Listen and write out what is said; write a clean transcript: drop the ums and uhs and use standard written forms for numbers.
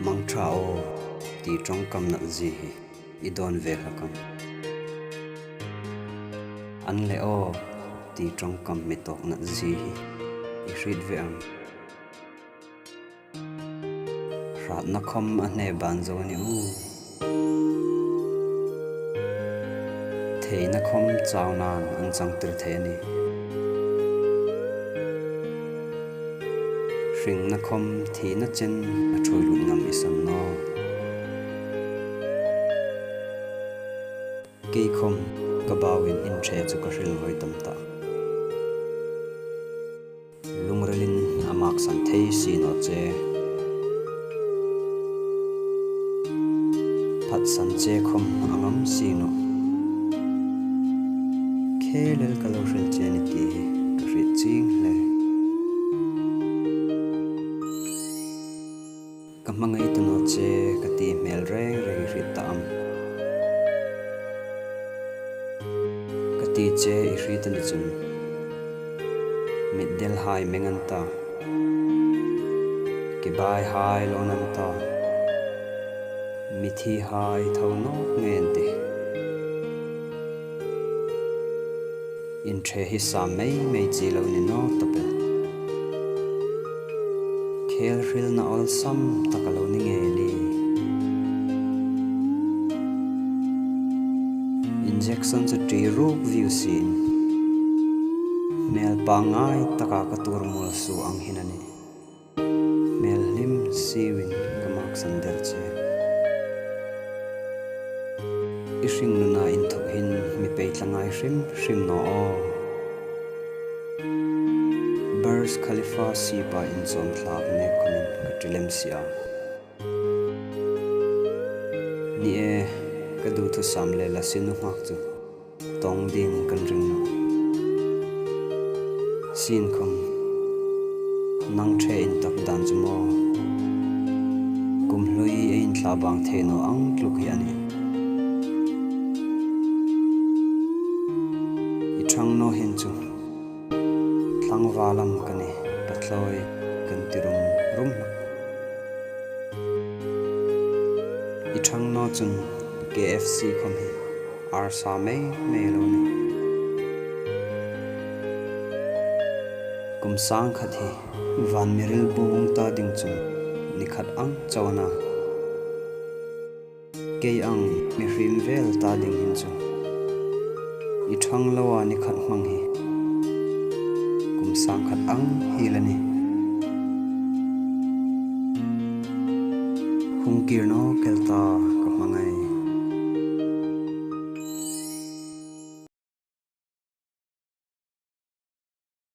mang trao ti trong kam na gì i don ve hakam an le o ti trong kam mi tok na gì i rit ve ang rat na khom a ne ban zo ni u thei na khom chaw nan an chang tir the ni ring na khom thi na chen a thui lu ngam isam no ke khom ka bawin in the chu ka ril hoi tam ta lungrelin amak san thei si no che phat san che khom angam si no khelel ka lo ril che ni ti ka ri ching le ka hmangai tu no che ka ti mel re re ri tam ka ti che i ri tan chun mit del hai mengan ta ke bai hai lo nan ta mi thi hai thau no ngen ti in the hi sa mei chi lo ni no to pe khel ril na ol sam takalo ni nge li injection sa tri rook view scene mel pangai taka ka tur mul su ang hinani mel lim siwin kamak sander che ishing nuna in thok hin mi pe tlangai shrim no o Burj Khalifa sipa in zon thlak ne konin ka trilem sia ni e ka du thu sam le la sinu hak chu tong ding kan ring no sin khom nang the in tak dan chu mo kum hlui e in thla bang the no ang tluk hi ani i thang no hin chu thlang walam kani pathloi kan tirum rum i thang no chun KFC khom hi ar sa me lo ni kum sang khat hi van miril bung ta ding chu ni khat ang chawana ke ang mi rim vel ta ding hin chu i thang lawa ni khat mang hi kum sang khat ang hi lani hung kirno kelta ka hmangai